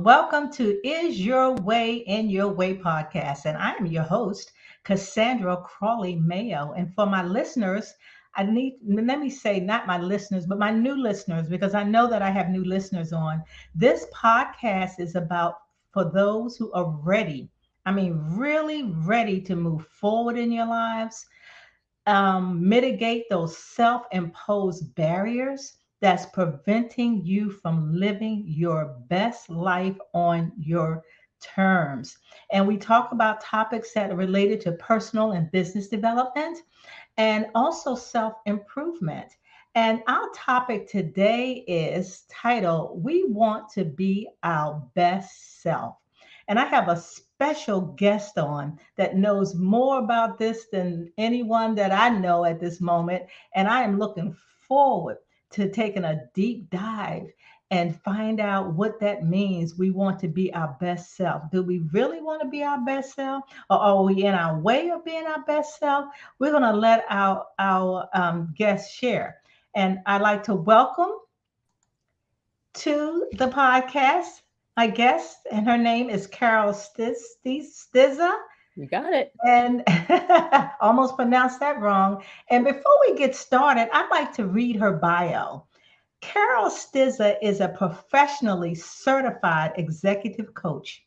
Welcome to Is Your Way in Your Way podcast. And I am your host, Cassandra Crawley Mayo. And for my listeners, let me say, not my listeners, but my new listeners, because I know that I have new listeners on. This podcast is about for those who are ready. I mean, really ready to move forward in your lives, mitigate those self-imposed barriers that's preventing you from living your best life on your terms. And we talk about topics that are related to personal and business development and also self-improvement. And our topic today is titled, We Want to Be Our Best Self. And I have a special guest on that knows more about this than anyone that I know at this moment. And I am looking forward to taking a deep dive and find out what that means. We want to be our best self. Do we really want to be our best self? Or are we in our way of being our best self? We're going to let our guests share. And I'd like to welcome to the podcast my guest, and her name is Carol Stizza. You got it. And almost pronounced that wrong. And before we get started, I'd like to read her bio. Carol Stizza is a professionally certified executive coach,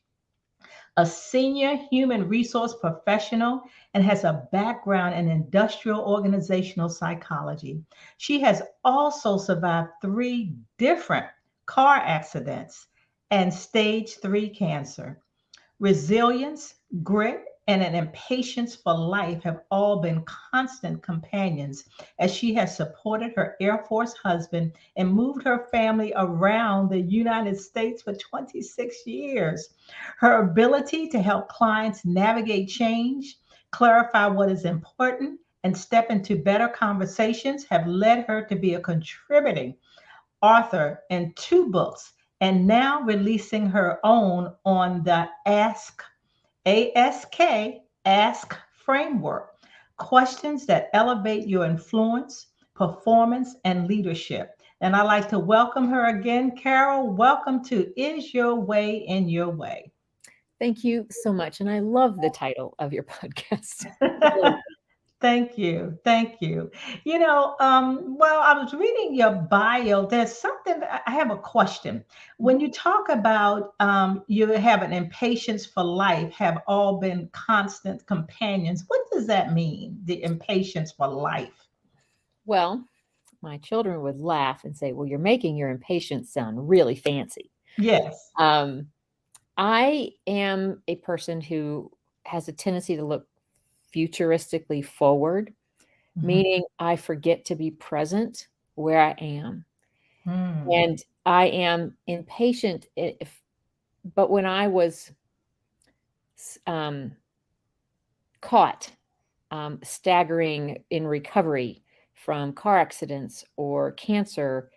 a senior human resource professional, and has a background in industrial organizational psychology. She has also survived 3 different car accidents and stage 3 cancer. Resilience, grit, and an impatience for life have all been constant companions as she has supported her Air Force husband and moved her family around the United States for 26 years. Her ability to help clients navigate change, clarify what is important, and step into better conversations have led her to be a contributing author in 2 books and now releasing her own on the Ask framework, questions that elevate your influence, performance, and leadership. And I'd like to welcome her again. Carol, welcome to Is Your Way in Your Way. Thank you so much. And I love the title of your podcast. Thank you. Thank you. Well, I was reading your bio. There's something, I have a question. When you talk about you have an impatience for life, have all been constant companions, what does that mean, the impatience for life? Well, my children would laugh and say, well, you're making your impatience sound really fancy. Yes. I am a person who has a tendency to look futuristically forward, meaning I forget to be present where I am. And I am impatient. But when I was caught staggering in recovery from car accidents or cancer,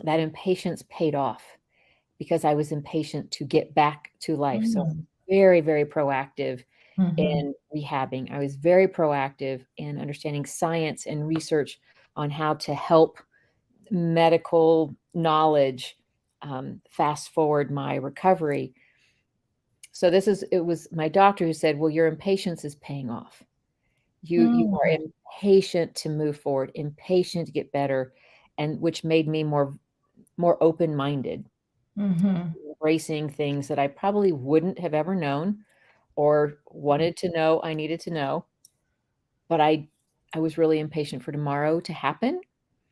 that impatience paid off because I was impatient to get back to life. So very, very proactive in rehabbing. I was very proactive in understanding science and research on how to help medical knowledge fast forward my recovery. So it was my doctor who said, well, your impatience is paying off. You are impatient to move forward, impatient to get better, and which made me more open-minded, embracing things that I probably wouldn't have ever known or wanted to know, I needed to know. But I was really impatient for tomorrow to happen.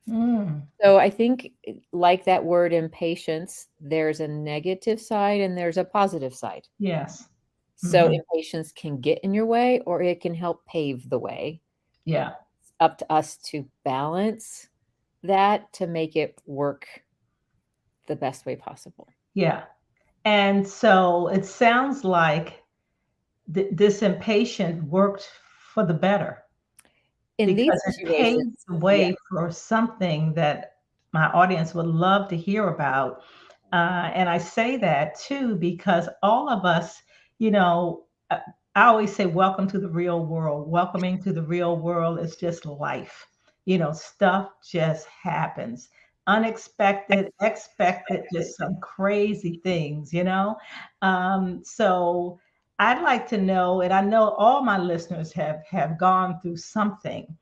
So I think, like that word impatience, there's a negative side and there's a positive side. Yes. So impatience can get in your way or it can help pave the way. Yeah. It's up to us to balance that to make it work the best way possible. Yeah. And so it sounds like this impatient worked for the better In these because it paved situations, the yeah. way for something that my audience would love to hear about. And I say that too because all of us, you know, uh, I always say, welcome to the real world. Welcoming to the real world is just life. Stuff just happens. Unexpected, expected, just some crazy things. So I'd like to know, and I know all my listeners have gone through something,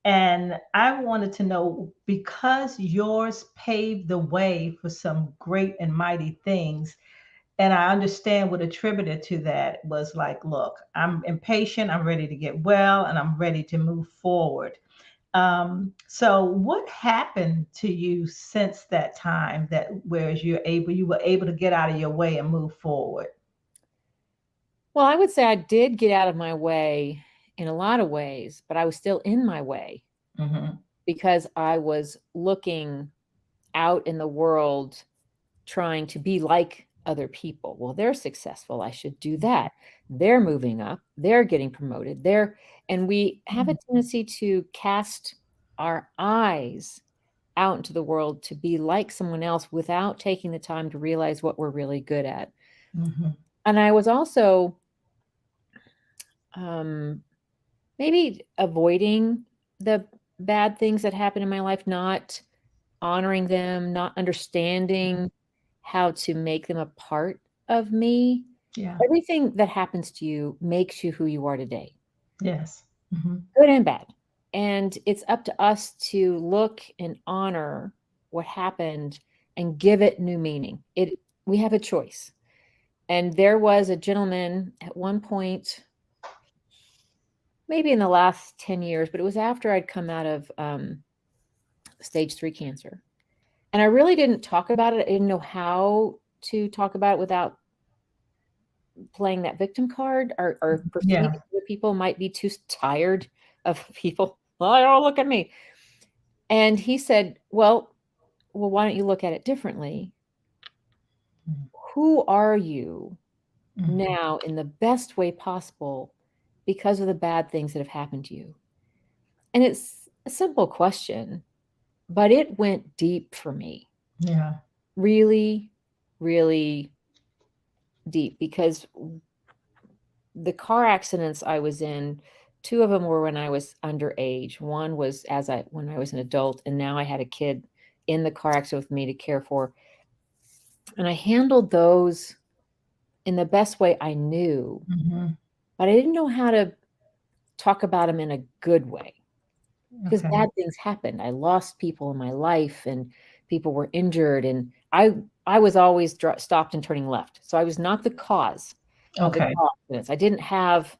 and I wanted to know, because yours paved the way for some great and mighty things. And I understand what attributed to that was like, look, I'm impatient, I'm ready to get well, and I'm ready to move forward. So what happened to you since that time, that whereas you were able to get out of your way and move forward? Well, I would say I did get out of my way in a lot of ways, but I was still in my way Hmm. because I was looking out in the world trying to be like other people. Well, they're successful. I should do that. They're moving up. They're getting promoted. And we have a tendency to cast our eyes out into the world to be like someone else without taking the time to realize what we're really good at. Hmm. And I was also um, maybe avoiding the bad things that happen in my life, not honoring them, not understanding how to make them a part of me. Yeah. Everything that happens to you makes you who you are today, Yes. Hmm. good and bad. And it's up to us to look and honor what happened and give it new meaning. We have a choice. And there was a gentleman at one point, maybe in the last 10 years, but it was after I'd come out of stage 3 cancer. And I really didn't talk about it. I didn't know how to talk about it without playing that victim card, or perceiving Yeah. other people might be too tired of people. Oh, look at me. And he said, well, why don't you look at it differently? Who are you Hmm. now in the best way possible because of the bad things that have happened to you? And it's a simple question, but it went deep for me. Yeah. Really, really deep, because the car accidents I was in, two of them were when I was underage. One was when I was an adult, and now I had a kid in the car accident with me to care for. And I handled those in the best way I knew, Hmm. but I didn't know how to talk about them in a good way, because Okay. bad things happened. I lost people in my life, and people were injured, and I was always stopped and turning left. So I was not the cause of the Okay. car accidents. I didn't have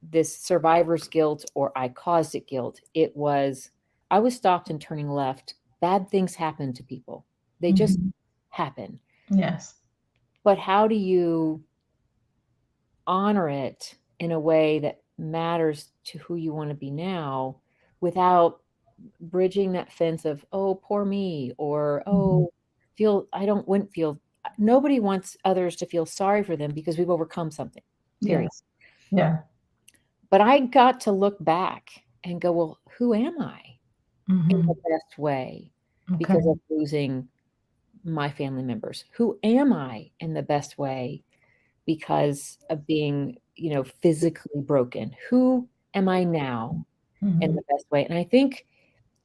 this survivor's guilt or I caused it guilt. It was, I was stopped and turning left. Bad things happen to people. They just Hmm. happen. Yes. But how do you honor it in a way that matters to who you want to be now, without bridging that fence of, oh, poor me, or, Hmm. oh, I don't want feel, nobody wants others to feel sorry for them because we've overcome something, period. Yes. Yeah. But I got to look back and go, well, who am I in the Hmm. best way Okay. because of losing my family members? Who am I in the best way because of being, physically broken? Who am I now in Hmm. the best way? And I think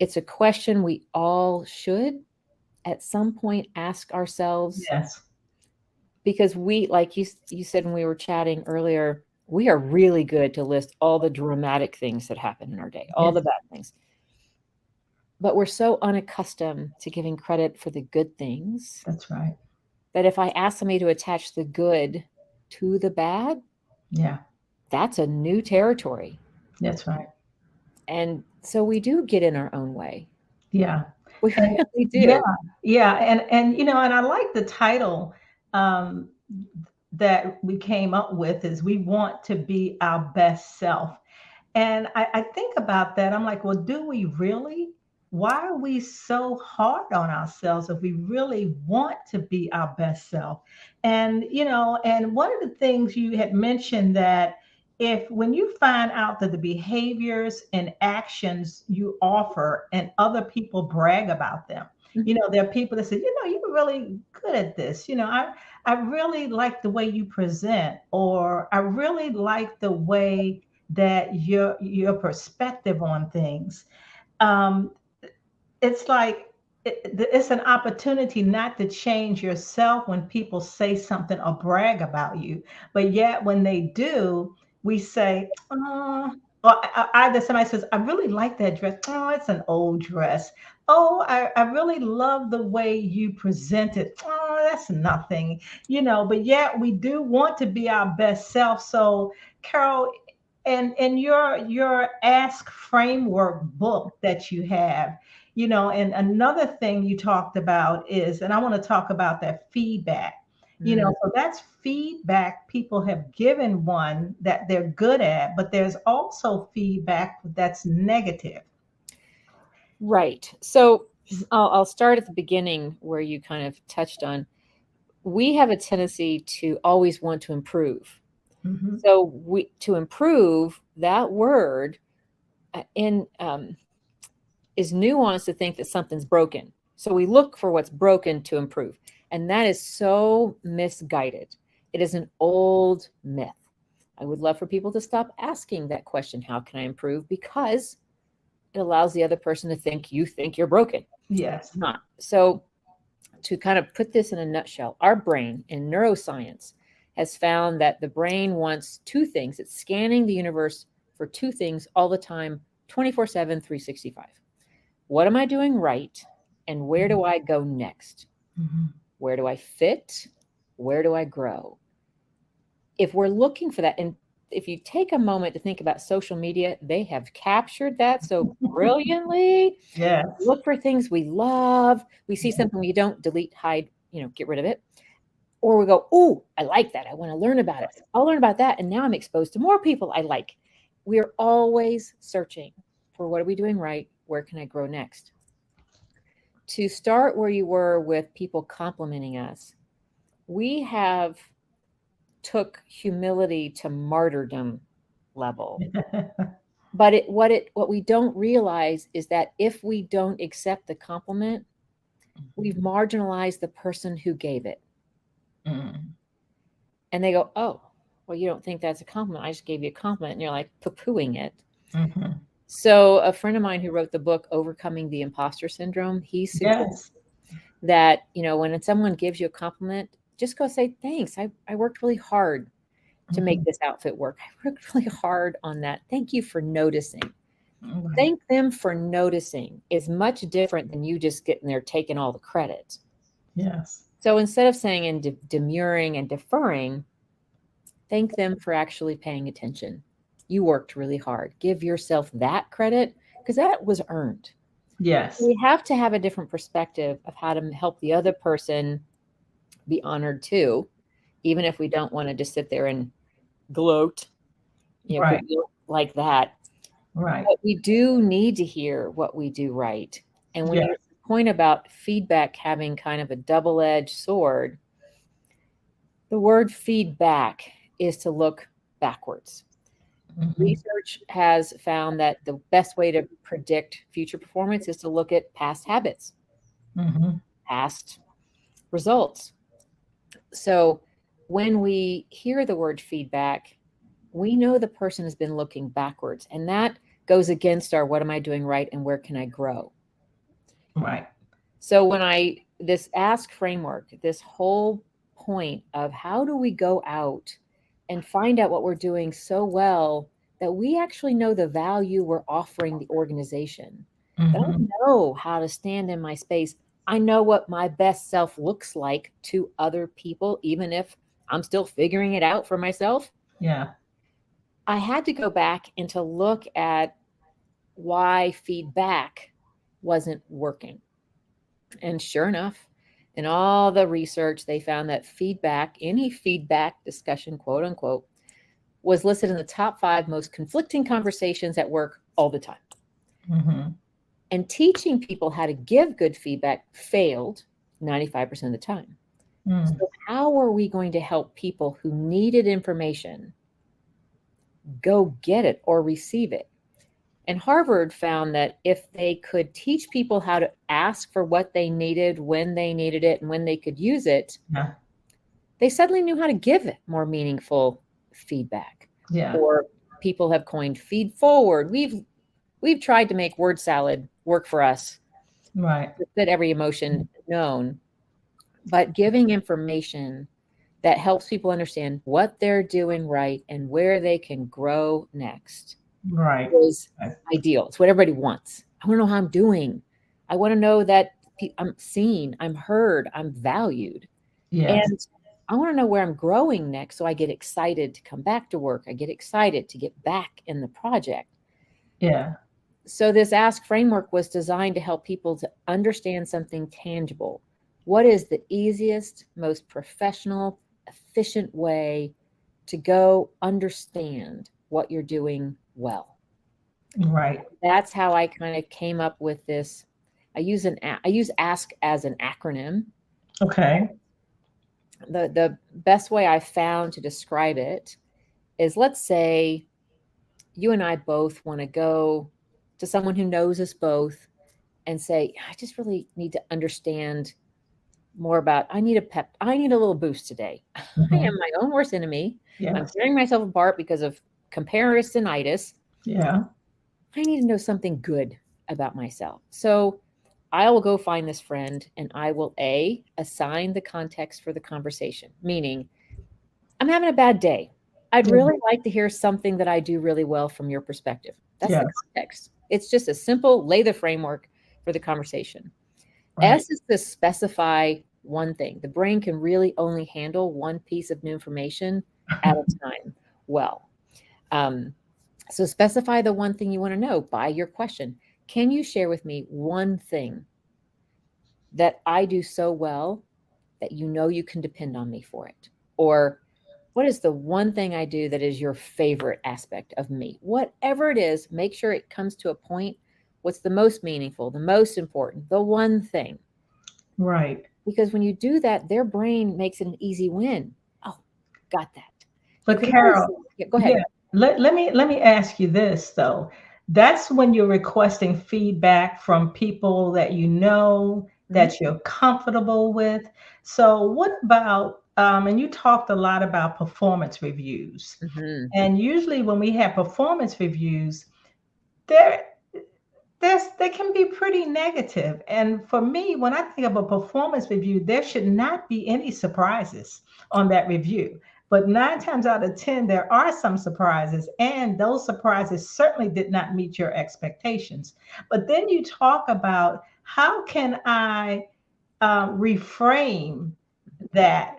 it's a question we all should at some point ask ourselves, Yes. because like you said when we were chatting earlier, we are really good to list all the dramatic things that happen in our day, all the Yes. bad things. But we're so unaccustomed to giving credit for the good things That's right. that if I ask somebody to attach the good to the bad, Yeah. that's a new territory. That's right. And so we do get in our own way. Yeah. We And really yeah, do. yeah, and I like the title um, that we came up with, is we want to be our best self. And I think about that. I'm like, well, do we really? Why are we so hard on ourselves if we really want to be our best self? And, and one of the things you had mentioned that if when you find out that the behaviors and actions you offer and other people brag about them, there are people that say, you're really good at this. I really like the way you present, or I really like the way that your perspective on things. Um, it's like it's an opportunity not to change yourself when people say something or brag about you, but yet when they do, we say, oh, or either somebody says, I really like that dress. Oh, it's an old dress. Oh, I really love the way you present it. Oh, that's nothing, but yet we do want to be our best self. So, Carol, and your ask framework book that you have, and another thing you talked about is, and I want to talk about that feedback. Mm, So that's feedback people have given one that they're good at, but there's also feedback that's negative. right. So I'll start at the beginning where you kind of touched on. We have a tendency to always want to improve. Hmm. So we to improve that word in is nuanced to think that something's broken. So we look for what's broken to improve. And that is so misguided. It is an old myth. I would love for people to stop asking that question, how can I improve? Because it allows the other person to think you think you're broken. Yes. Not. So to kind of put this in a nutshell, our brain in neuroscience has found that the brain wants two things. It's scanning the universe for two things all the time, 24/7, 365. What am I doing right? And where do I go next? Hmm. Where do I fit? Where do I grow? If we're looking for that, and if you take a moment to think about social media, they have captured that so brilliantly. Yes. Look for things we love. We see something we don't, delete, hide, get rid of it. Or we go, oh, I like that. I want to learn about it. I'll learn about that. And now I'm exposed to more people I like. We're always searching for what are we doing right? Where can I grow next? To start where you were with people complimenting us, we have took humility to martyrdom level. But what we don't realize is that if we don't accept the compliment, we've marginalized the person who gave it. Mm. And they go, oh, well, you don't think that's a compliment. I just gave you a compliment. And you're like poo-pooing it. Hmm. So a friend of mine who wrote the book, Overcoming the Imposter Syndrome, he suggests Yes. that, when someone gives you a compliment, just go say, thanks. I worked really hard to make Hmm. this outfit work. I worked really hard on that. Thank you for noticing. Right. Thank them for noticing is much different than you just getting there taking all the credit. Yes. So instead of saying and demurring and deferring, thank them for actually paying attention. You worked really hard. Give yourself that credit because that was earned. Yes. We have to have a different perspective of how to help the other person be honored too, even if we don't want to just sit there and gloat, Right. like that. Right. But we do need to hear what we do right. And when Yes. you point about feedback having kind of a double-edged sword, the word feedback is to look backwards. Hmm. Research has found that the best way to predict future performance is to look at past habits, Hmm. past results. So when we hear the word feedback, we know the person has been looking backwards, and that goes against our what am I doing right and where can I grow? Right. So when this ask framework, this whole point of how do we go out and find out what we're doing so well that we actually know the value we're offering the organization. That I Hmm. know how to stand in my space. I know what my best self looks like to other people, even if I'm still figuring it out for myself. Yeah. I had to go back and to look at why feedback wasn't working. And sure enough, in all the research, they found that feedback, any feedback discussion, quote unquote, was listed in the top 5 most conflicting conversations at work all the time. Hmm. And teaching people how to give good feedback failed 95% of the time. Mm. So how are we going to help people who needed information go get it or receive it? And Harvard found that if they could teach people how to ask for what they needed, when they needed it, and when they could use it, Yeah. they suddenly knew how to give it more meaningful feedback. Yeah. Or people have coined feed forward. We've tried to make word salad work for us Right. to fit every emotion known, but giving information that helps people understand what they're doing right and where they can grow next Right. is ideal. It's what everybody wants. I want to know how I'm doing. I want to know that I'm seen, I'm heard, I'm valued. Yes. And I want to know where I'm growing next so I get excited to come back to work. I get excited to get back in the project. Yeah. So this ask framework was designed to help people to understand something tangible. What is the easiest, most professional, efficient way to go understand what you're doing well? Right. That's how I kind of came up with this. I use ask as an acronym. Okay. The best way I found to describe it is, let's say you and I both want to go to someone who knows us both and say, I just really need to understand more about, I need a little boost today. I am Hmm. my own worst enemy. I'm Yes. tearing myself apart because of comparisonitis. Yeah. I need to know something good about myself. So I will go find this friend and I will assign the context for the conversation, meaning I'm having a bad day. I'd Yeah. really like to hear something that I do really well from your perspective. That's the Yes. context. It's just a simple lay the framework for the conversation. Right. S is to specify one thing. The brain can really only handle one piece of new information at a time. Well, um, so specify the one thing you want to know by your question. Can you share with me one thing that I do so well that you know you can depend on me for it? Or what is the one thing I do that is your favorite aspect of me? Whatever it is, make sure it comes to a point. What's the most meaningful, the most important, the one thing? Right. Because when you do that, their brain makes it an easy win. Oh, got that. You But can Carol, also, yeah, go ahead. yeah, let me ask you this though. That's when you're requesting feedback from people that you know, Mhm. that you're comfortable with. So what about and you talked a lot about performance reviews. Mhm. And usually when we have performance reviews, there they can be pretty negative. And for me, when I think of a performance review, there should not be any surprises on that review. But 9 times out of 10, there are some surprises, and those surprises certainly did not meet your expectations. But then you talk about how can I reframe that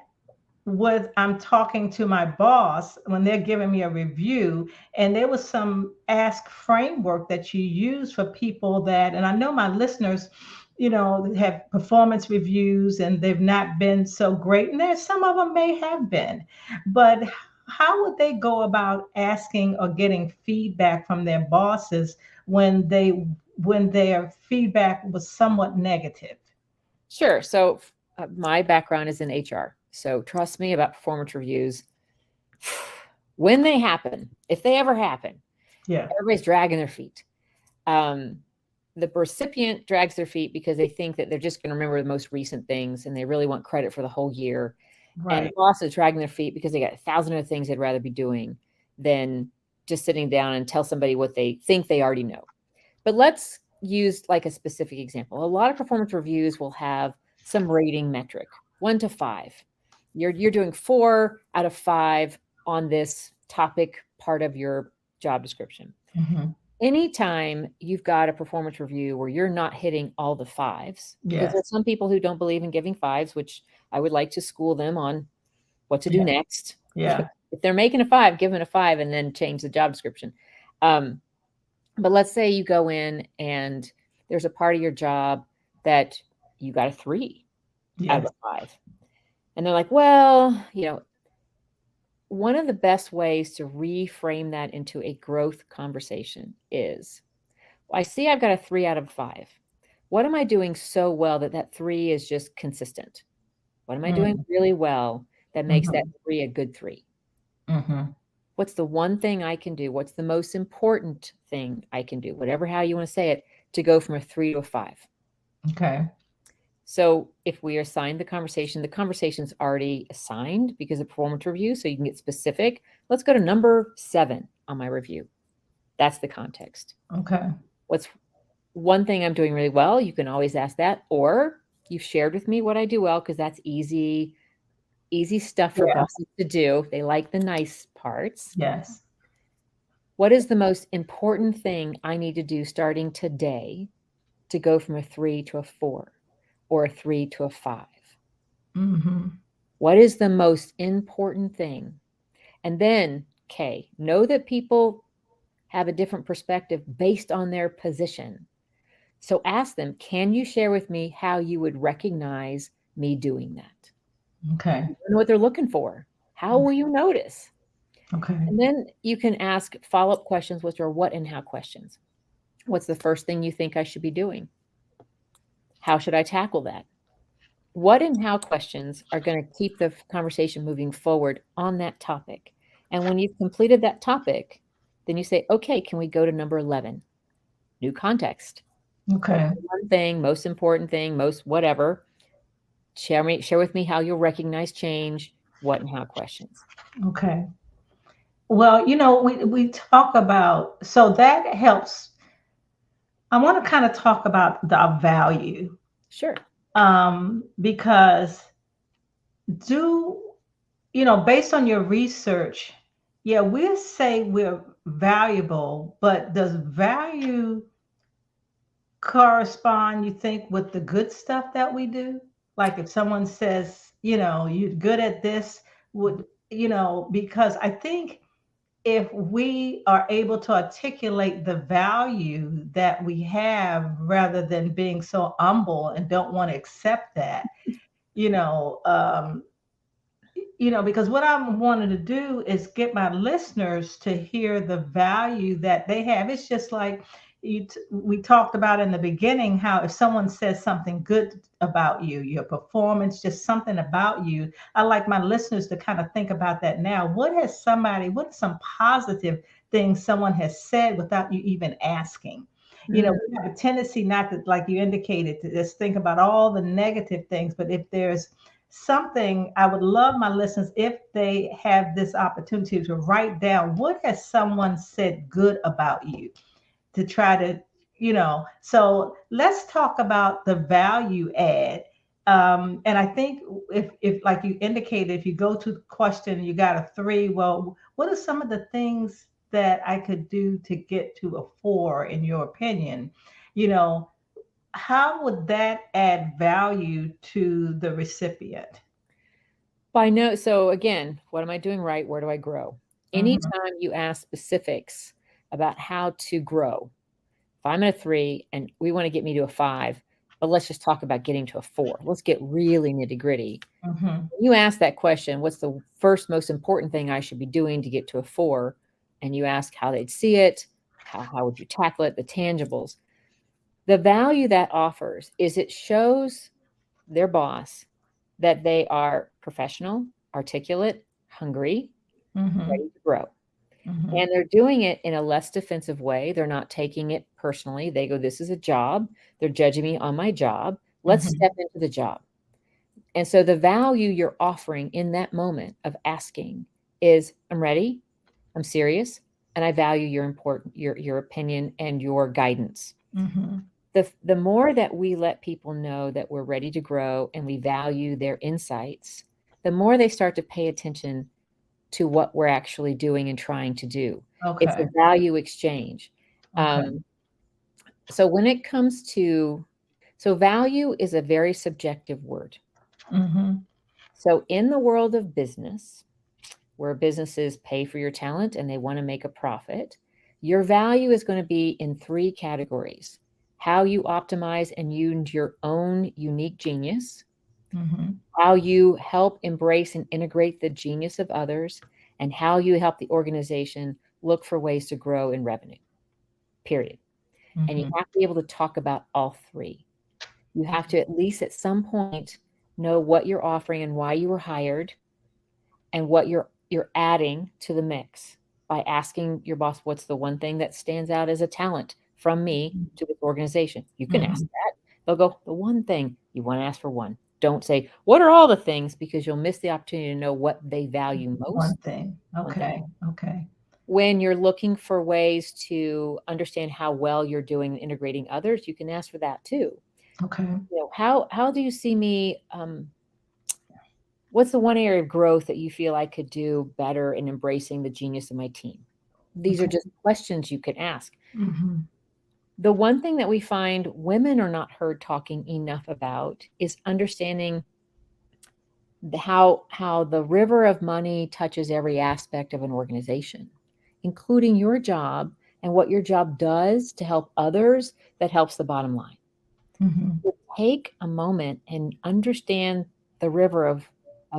with I'm talking to my boss when they're giving me a review, and there was some ask framework that you use for people that, and I know my listeners, have performance reviews and they've not been so great, and there's some of them may have been, but how would they go about asking or getting feedback from their bosses when their feedback was somewhat negative? Sure. So my background is in HR. So trust me about performance reviews. When they happen, if they ever happen, Yeah. everybody's dragging their feet. Um, the recipient drags their feet because they think that they're just going to remember the most recent things and they really want credit for the whole year. And the Right. boss is dragging their feet because they got 1,000 other things they'd rather be doing than just sitting down and tell somebody what they think they already know. But let's use like a specific example. A lot of performance reviews will have some rating metric, 1 to 5. You're doing 4 out of 5 on this topic part of your job description. Hmm. Anytime you've got a performance review where you're not hitting all the fives, because Yes. there's some people who don't believe in giving fives, which I would like to school them on what to do Yeah. next. Yeah. If they're making a 5, give them a 5 and then change the job description. Um, but let's say you go in and there's a part of your job that you got a 3 out of Yes. 5. And they're like, well, one of the best ways to reframe that into a growth conversation is, I see I've got a 3 out of 5. What am I doing so well that that 3 is just consistent? What am I doing Mm, really well that makes that mhm, 3 a good 3? mhm. What's the one thing I can do? What's the most important thing I can do? Whatever, how you want to say it, to go from a 3 to a 5. Okay. So if we assign the conversation's already assigned because of performance review, so you can get specific. Let's go to number 7 on my review. That's the context. Okay. What's one thing I'm doing really well? You can always ask that. Or you've shared with me what I do well, because that's easy stuff for Yeah. bosses to do. They like the nice parts. Yes. What is the most important thing I need to do starting today to go from a 3 to a 4 or a 3 to a 5? Mm-hmm. What is the most important thing? And then, Kay, know that people have a different perspective based on their position. So ask them, can you share with me how you would recognize me doing that? Okay. You don't know what they're looking for. How will you notice? Okay. And then you can ask follow-up questions, which are what and how questions. What's the first thing you think I should be doing? How should I tackle that? What and how questions are going to keep the conversation moving forward on that topic. And when you've completed that topic, then you say, okay, can we go to number 11? New context. What's Okay. the one thing, most important thing, most whatever? Share with me how you'll recognize change, what and how questions. Okay. Well, we talk about, so that helps. I want to kind of talk about the value, Sure. because do based on your research, yeah, we'll say we're valuable, but does value correspond, you think, with the good stuff that we do? Like if someone says, you're good at this, would, because I think if we are able to articulate the value that we have rather than being so humble and don't want to accept that, you know, um, because what I'm wanting to do is get my listeners to hear the value that they have. It's just like we talked about in the beginning, how if someone says something good about you, your performance, just something about you, I like my listeners to kind of think about that now. What are some positive things someone has said without you even asking? Mm, We have a tendency not to, like you indicated, to just think about all the negative things, but if there's something, I would love my listeners, if they have this opportunity, to write down what has someone said good about you, to try to, so let's talk about the value add. And I think if like you indicated, if you go to the question, you got a 3, well, what are some of the things that I could do to get to a 4, in your opinion? you know how would that add value to the recipient? so again, what am I doing right? Where do I grow? Mhm, Anytime you ask specifics about how to grow, if I'm at a 3 and we want to get me to a 5, but let's just talk about getting to a 4. Let's get really nitty gritty. mhm, When you ask that question, what's the first most important thing I should be doing to get to a 4? And you ask how they'd see it, how would you tackle it, the tangibles. The value that offers is it shows their boss that they are professional, articulate, hungry, mhm, ready to grow. mhm, And they're doing it in a less defensive way. They're not taking it personally. They go, this is a job. They're judging me on my job. Let's mhm, step into the job. And so the value you're offering in that moment of asking is, I'm ready, I'm serious, and I value your opinion and your guidance. mhm. The more that we let people know that we're ready to grow and we value their insights, the more they start to pay attention to what we're actually doing and trying to do. It's a Okay. value exchange. Okay. Um, so when it comes to, so value is a very subjective word. Mhm, So in the world of business, where businesses pay for your talent and they want to make a profit, your value is going to be in 3 categories: how you optimize and use your own unique genius, mhm. how you help embrace and integrate the genius of others, and how you help the organization look for ways to grow in revenue. Period. And you Mm-hmm. have to be able to talk about all three. You have to at least at some point know what you're offering and why you were hired and what you're adding to the mix by asking your boss what's the one thing that stands out as a talent from me to this organization. You can ask Mm-hmm. that. They'll go, the one thing. You want to ask for one. Don't say, what are all the things? Because you'll miss the opportunity to know what they value One most. thing. One thing. Okay. Okay. When you're looking for ways to understand how well you're doing integrating others, you can ask for that too. Okay. How do you see me? What's the one area of growth that you feel I could do better in embracing the genius of my team? These are Okay. just questions you can ask. Mm-hmm. The one thing that we find women are not heard talking enough about is understanding how the river of money touches every aspect of an organization, including your job and what your job does to help others that helps the bottom line. Mm-hmm. So take a moment and understand the river of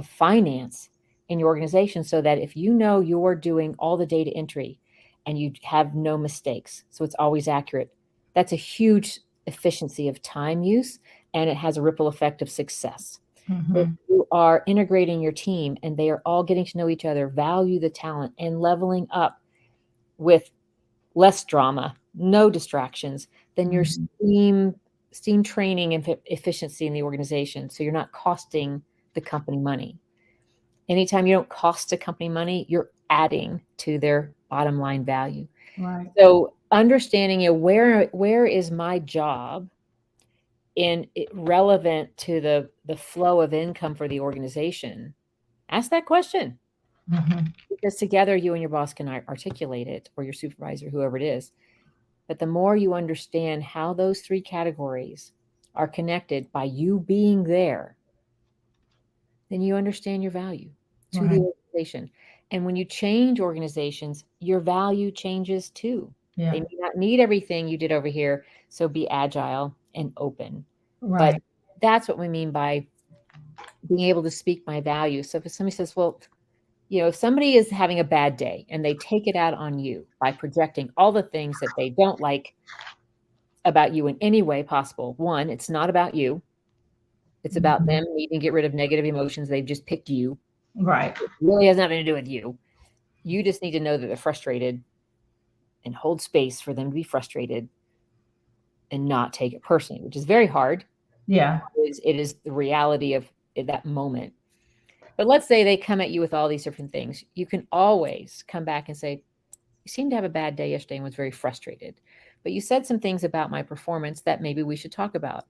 finance in your organization so that if you know you're doing all the data entry and you have no mistakes, so it's always accurate, that's a huge efficiency of time use and it has a ripple effect of success. If Mm-hmm. you are integrating your team and they are all getting to know each other, value the talent, and leveling up with less drama, no distractions, then your Mm-hmm. steam training and efficiency in the organization. So you're not costing the company money. Anytime you don't cost a company money, you're adding to their bottom line value. Right. So understanding where is my job in relevant to the flow of income for the organization, ask that question Mm-hmm. because together you and your boss can articulate it or your supervisor, whoever it is. But the more you understand how those three categories are connected by you being there, then you understand your value to the Right. organization. And when you change organizations, your value changes too. They Yeah. may not need everything you did over here, so be agile and open. But Right. that's what we mean by being able to speak my value. So if somebody says, well, if somebody is having a bad day and they take it out on you by projecting all the things that they don't like about you in any way possible. One, it's not about you. It's about Mm-hmm. them needing to get rid of negative emotions. They've just picked you. Right. It really has nothing to do with you. You just need to know that they're frustrated and hold space for them to be frustrated and not take it personally, which is very hard. Yeah. It is the reality of that moment. But let's say they come at you with all these different things. You can always come back and say, you seemed to have a bad day yesterday and was very frustrated. But you said some things about my performance that maybe we should talk about.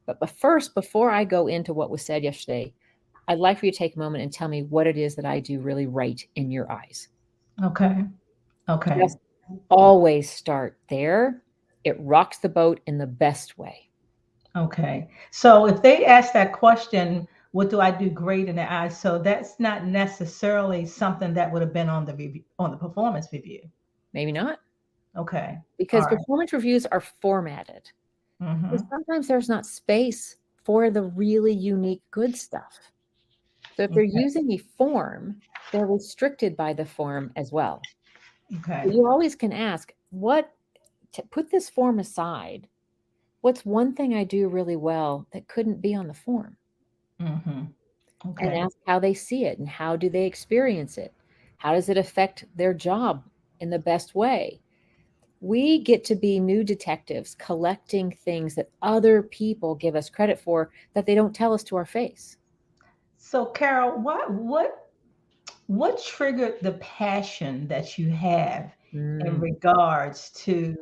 But first, before I go into what was said yesterday, I'd like for you to take a moment and tell me what it is that I do really right in your eyes. Okay. Okay. Just always start there. It rocks the boat in the best way. Okay. So if they ask that question, what do I do great in the eyes? So that's not necessarily something that would have been on the review, on the performance review. Maybe not, Okay. All because right. performance reviews are formatted. So Mm-hmm. sometimes there's not space for the really unique good stuff. So if they're Okay. using a form, they're restricted by the form as well. Okay. So you always can ask, put this form aside. What's one thing I do really well that couldn't be on the form? Mm-hmm. And Okay. ask how they see it and how do they experience it? How does it affect their job in the best way? We get to be new detectives collecting things that other people give us credit for that they don't tell us to our face. So Carol, what triggered the passion that you have in Mm, regards to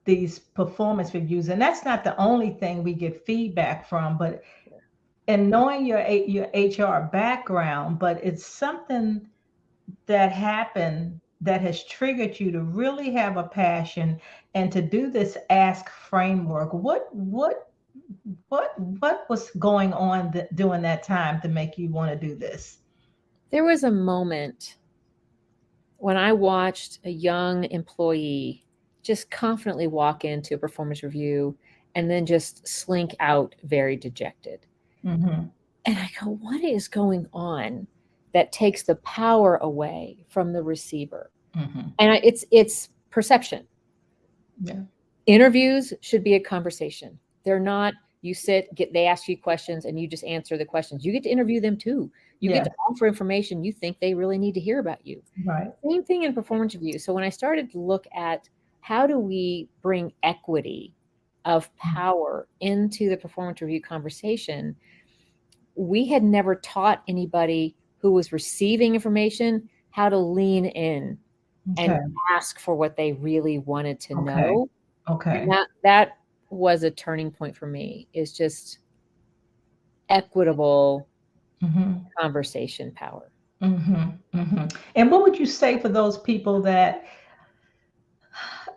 these performance reviews? And that's not the only thing we get feedback from, but and knowing your HR background, but it's something that happened that has triggered you to really have a passion and to do this ask framework. What was going on during that time to make you want to do this? There was a moment when I watched a young employee just confidently walk into a performance review and then just slink out very dejected. Mm-hmm. And I go, what is going on that takes the power away from the receiver? Mm-hmm. And it's perception. Yeah. Interviews should be a conversation. They're not, you sit, they ask you questions and you just answer the questions. You get to interview them too. You get Yes. to offer information you think they really need to hear about you. Right. Same thing in performance review. So when I started to look at how do we bring equity of power into the performance review conversation, we had never taught anybody who was receiving information how to lean in and Okay. ask for what they really wanted to Okay. know. And Okay. that was a turning point for me, is just equitable Mm-hmm. conversation power. Mm-hmm. Mm-hmm. And what would you say for those people that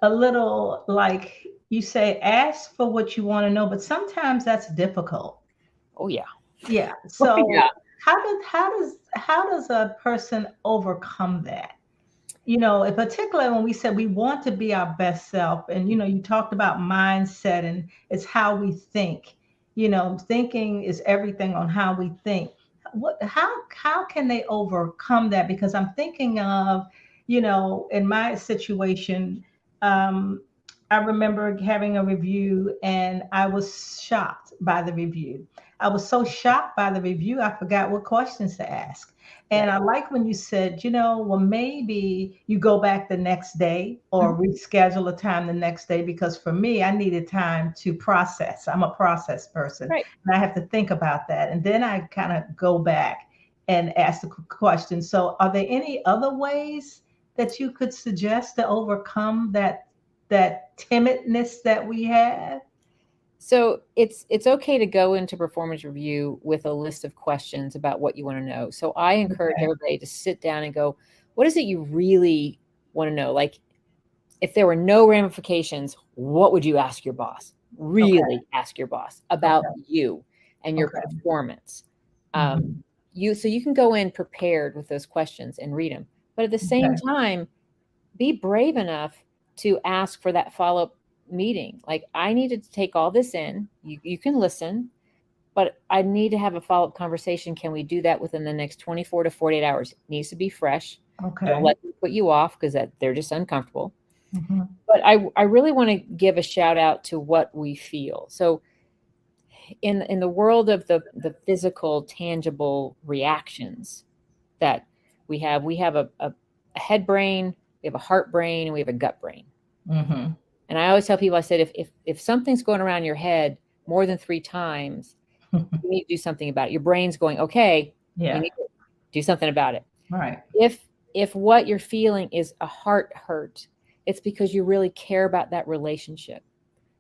a little like you say, ask for what you want to know, but sometimes that's difficult. Oh yeah. Yeah. Oh So yeah. how does a person overcome that? You know, in particular, when we said we want to be our best self, and you talked about mindset, and it's how we think. Thinking is everything on how we think. How can they overcome that? Because I'm thinking of, in my situation, um, I remember having a review, and I was shocked by the review. I was so shocked by the review, I forgot what questions to ask. And Right. I like when you said, well, maybe you go back the next day Mhm. or reschedule a time the next day, because for me, I needed time to process. I'm a process person, Right. and I have to think about that. And then I kind of go back and ask the question. So, are there any other ways that you could suggest to overcome that timidness that we have? So it's okay to go into performance review with a list of questions about what you want to know. So I encourage Okay. everybody to sit down and go, what is it you really want to know? Like, if there were no ramifications, what would you ask your boss? Okay. Really ask your boss about Okay. you and your Okay. performance. Um, Hmm. so you can go in prepared with those questions and read them. But at the same Okay. time, be brave enough to ask for that follow-up meeting. Like, I needed to take all this in. You can listen, but I need to have a follow-up conversation. Can we do that within the next 24 to 48 hours? It needs to be fresh. Don't Okay. let them put you off because that they're just uncomfortable. Hmm. But I really want to give a shout out to what we feel. So in the world of the physical, tangible reactions that we have a head brain, we have a heart brain, and we have a gut brain. Hmm. And I always tell people, I said, if something's going around your head more than 3 times, you need to do something about it. Your brain's going, okay, you Yeah. need to do something about it. Right. If what you're feeling is a heart hurt, it's because you really care about that relationship.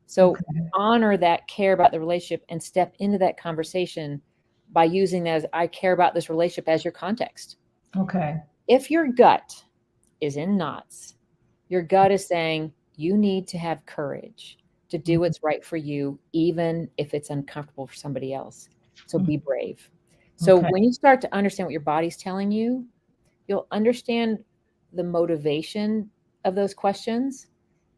So Okay. honor that care about the relationship and step into that conversation by using that as, I care about this relationship, as your context. Okay. If your gut is in knots, your gut is saying you need to have courage to do Mhm. what's right for you, even if it's uncomfortable for somebody else. So Mm. be brave. So Okay. when you start to understand what your body's telling you, you'll understand the motivation of those questions,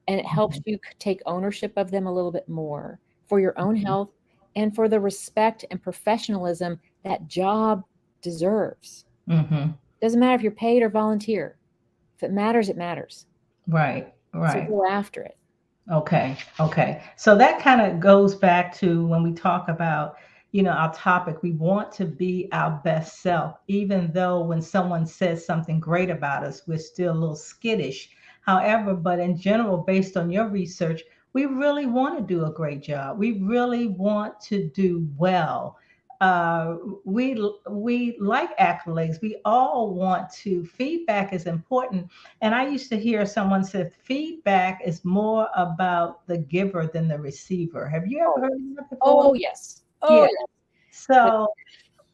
and it helps Mhm. you take ownership of them a little bit more for your own health and for the respect and professionalism that job deserves. Mhm. Doesn't matter if you're paid or volunteer. If it matters, it matters. Right. So Right. go after it. Okay. Okay. So that kind of goes back to when we talk about, our topic. We want to be our best self, even though when someone says something great about us, we're still a little skittish. However, but in general, based on your research, we really want to do a great job. We really want to do well. Uh, we like accolades. We all want to. Feedback is important, and I used to hear someone say feedback is more about the giver than the receiver. Have you ever Oh, heard of that before? oh yes. Oh Yeah. yes. But So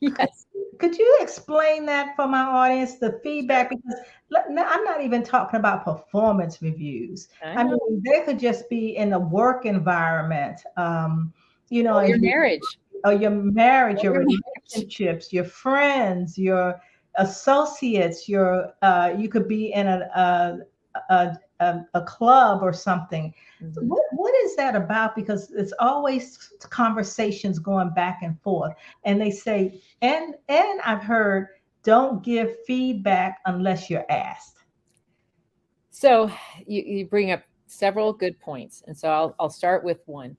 could, yes. could you explain that for my audience, the Sure. feedback? Because I'm not even talking about performance reviews. I I know. mean, they could just be in a work environment, Or and your marriage. or your marriage, Or your your marriage. relationships, your friends, your associates, you could be in a club or something. Mhm. What is that about? Because it's always conversations going back and forth, and they say, and I've heard, don't give feedback unless you're asked. So you bring up several good points. And so I'll start with one.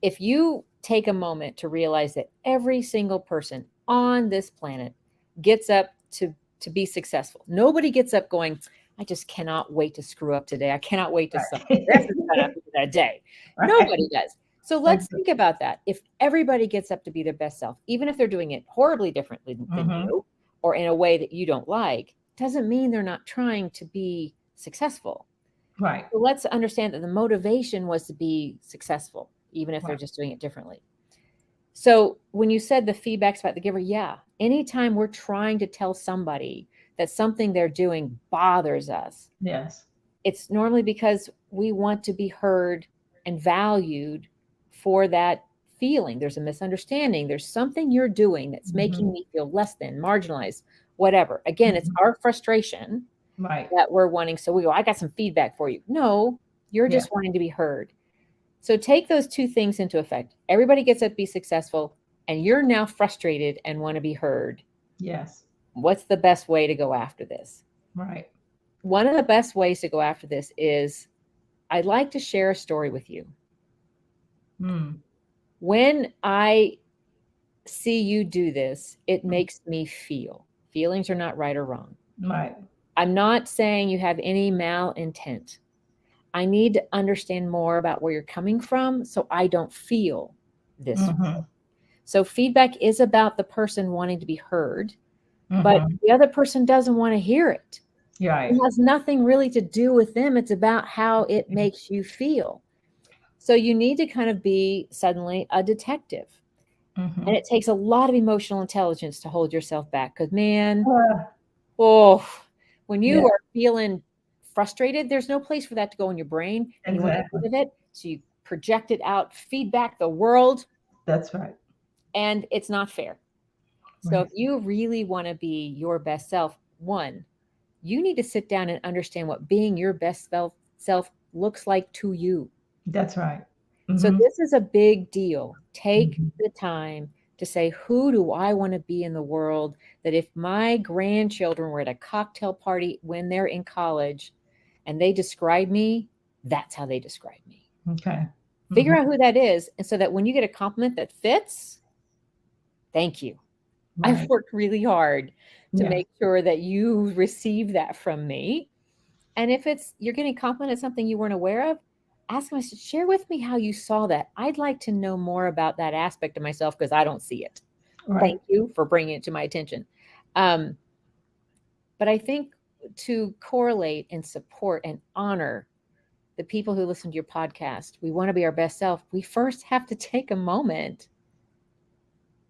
If you take a moment to realize that every single person on this planet gets up to be successful. Nobody gets up going, I just cannot wait to screw up today. I cannot wait to suck. This is gonna be that day. Right. Nobody does. So let's think about that. If everybody gets up to be their best self, even if they're doing it horribly differently than you or in a way that you don't like, doesn't mean they're not trying to be successful. Right. So let's understand that the motivation was to be successful, even if they're Right. just doing it differently. So when you said the feedback's about the giver, yeah, anytime we're trying to tell somebody that something they're doing bothers us, Yes. it's normally because we want to be heard and valued for that feeling. There's a misunderstanding. There's something you're doing that's making me feel less than, marginalized, whatever. Again, it's our frustration Right. that we're wanting. So we go, I got some feedback for you. No, you're Yeah. just wanting to be heard. So take those two things into effect. Everybody gets up to be successful, and you're now frustrated and want to be heard. Yes. What's the best way to go after this? Right. One of the best ways to go after this is I'd like to share a story with you. Mm. When I see you do this, it makes me feel. Feelings are not right or wrong. Right. I'm not saying you have any malintent. I need to understand more about where you're coming from so I don't feel this. So feedback is about the person wanting to be heard, but the other person doesn't want to hear it. Right. It has nothing really to do with them. It's about how it makes you feel. So you need to kind of be suddenly a detective. And it takes a lot of emotional intelligence to hold yourself back because, man, oh, when Yeah. you are feeling frustrated, there's no place for that to go in your brain and you want to get Exactly. rid of it. So you project it out, feedback the world, That's right. and it's not fair. So Right. if you really want to be your best self, one, you need to sit down and understand what being your best self looks like to you. That's right. So Mm-hmm. this is a big deal. Take Mm-hmm. the time to say, who do I want to be in the world? That if my grandchildren were at a cocktail party when they're in college and they describe me, that's how they describe me. Okay. Mm-hmm. Figure out who that is. And so that when you get a compliment that fits, thank you. I've Right. worked really hard to Yeah. make sure that you receive that from me. And if it's you're getting complimented something you weren't aware of, ask them, I said, share with me how you saw that. I'd like to know more about that aspect of myself because I don't see it. Right. Thank you for bringing it to my attention. Um, but I think to correlate and support and honor the people who listen to your podcast, we want to be our best self. We first have to take a moment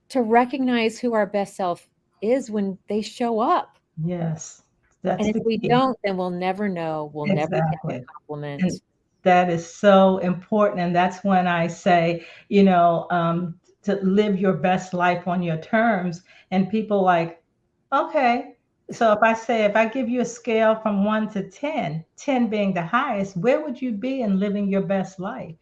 to recognize who our best self is when they show up. Yes. And That's if the we key. don't, then we'll never know. We'll never get the Exactly. And compliment. that is so important. And that's when I say, to live your best life on your terms. And people like, okay. So if I give you a scale from 1 to 10, 10 being the highest, where would you be in living your best life?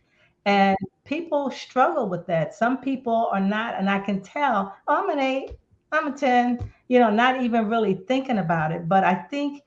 And people struggle with that. Some people are not, and I can tell, oh, I'm an 8, I'm a 10, not even really thinking about it. But I think,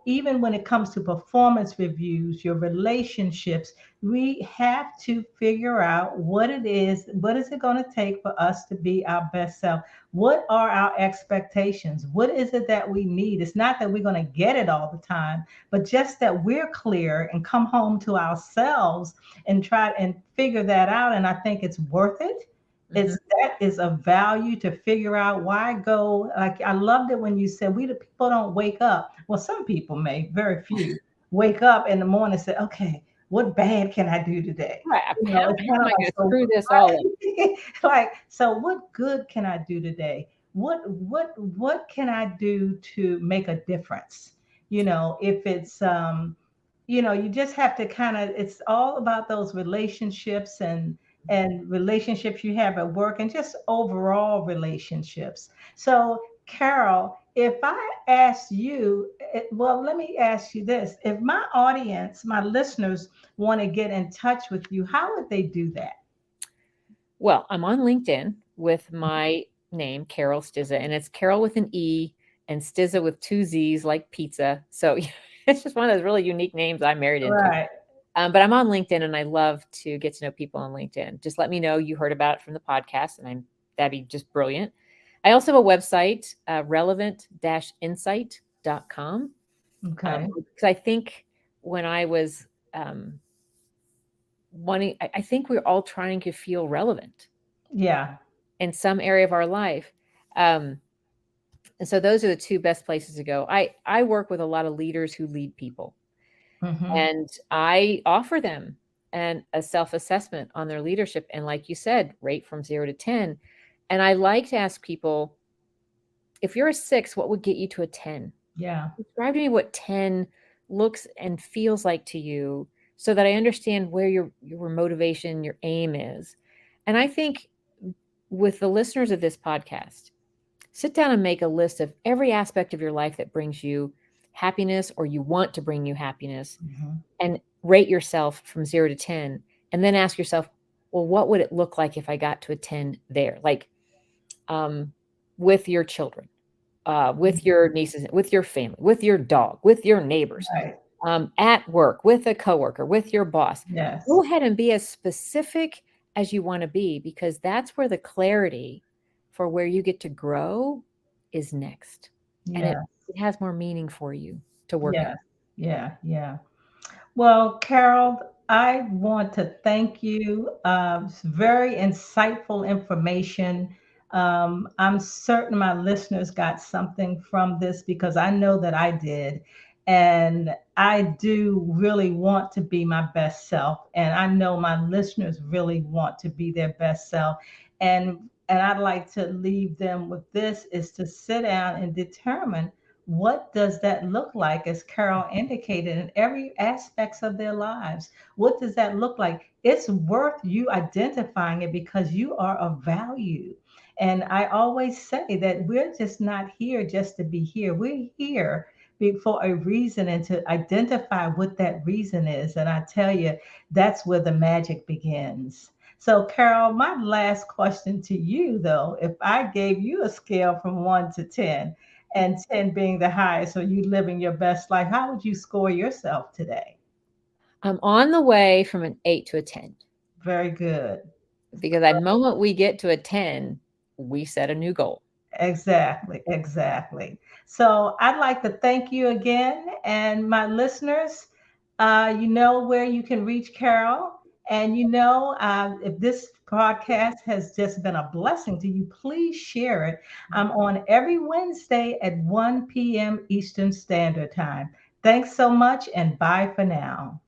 even when it comes to performance reviews, your relationships, we have to figure out what is it going to take for us to be our best self? What are our expectations? What is it that we need? It's not that we're going to get it all the time, but just that we're clear and come home to ourselves and try and figure that out. And I think it's worth it. Mhm. That is a value to figure out why go. Like I loved it when you said we the people don't wake up. Well, some people may, very few, wake up in the morning and say, okay, what bad can I do today? Right. How It's kind am of I like going to so screw this all up? like so what good can I do today? What can I do to make a difference? If it's you just have to kind of, it's all about those relationships and relationships you have at work and just overall relationships. So Carol, if I ask you, well, let me ask you this. If my audience, my listeners want to get in touch with you, how would they do that? Well, I'm on LinkedIn with my name, Carol Stizza, and it's Carol with an E and Stizza with two Z's like pizza. So it's just one of those really unique names I married into. Right. But I'm on LinkedIn, and I love to get to know people on LinkedIn. Just let me know you heard about it from the podcast, and that'd be just brilliant. I also have a website, relevant-insight.com. Okay. Because I think when I was I think we're all trying to feel relevant Yeah. in some area of our life. Um, and so those are the two best places to go. I work with a lot of leaders who lead people, Hmm. and I offer them a self-assessment on their leadership. And like you said, rate from 0 to 10. And I like to ask people, if you're a 6, what would get you to a 10? Yeah. Describe to me what 10 looks and feels like to you, so that I understand where your motivation, your aim is. And I think with the listeners of this podcast, sit down and make a list of every aspect of your life that brings you happiness, or you want to bring you happiness, Hmm. and rate yourself from 0 to 10. And then ask yourself, well, what would it look like if I got to a 10 there? Like, um, with your children, with your nieces, with your family, with your dog, with your neighbors, Right. at work, with a coworker, with your boss. Go Yes. ahead and be as specific as you want to be, because that's where the clarity for where you get to grow is next. And Yeah. it has more meaning for you to work Yeah. out. Yeah. Yeah. Well, Carol, I want to thank you. It's very insightful information. I'm certain my listeners got something from this, because I know that I did. And I do really want to be my best self. And I know my listeners really want to be their best self. And I'd like to leave them with this, is to sit down and determine, what does that look like, as Carol indicated, in every aspects of their lives? What does that look like? It's worth you identifying it, because you are of value. And I always say that we're just not here just to be here. We're here for a reason, and to identify what that reason is. And I tell you, that's where the magic begins. So, Carol, my last question to you, though, if I gave you a scale from 1 to 10, and 10 being the highest, so you living your best life, how would you score yourself today? I'm on the way from an 8 to a 10, Very good. because at the moment we get to a 10, we set a new goal. Exactly, exactly. So I'd like to thank you again. And my listeners, you know where you can reach Carol. And if this podcast has just been a blessing to you, please share it. I'm on every Wednesday at 1 p.m. Eastern Standard Time. Thanks so much, and bye for now.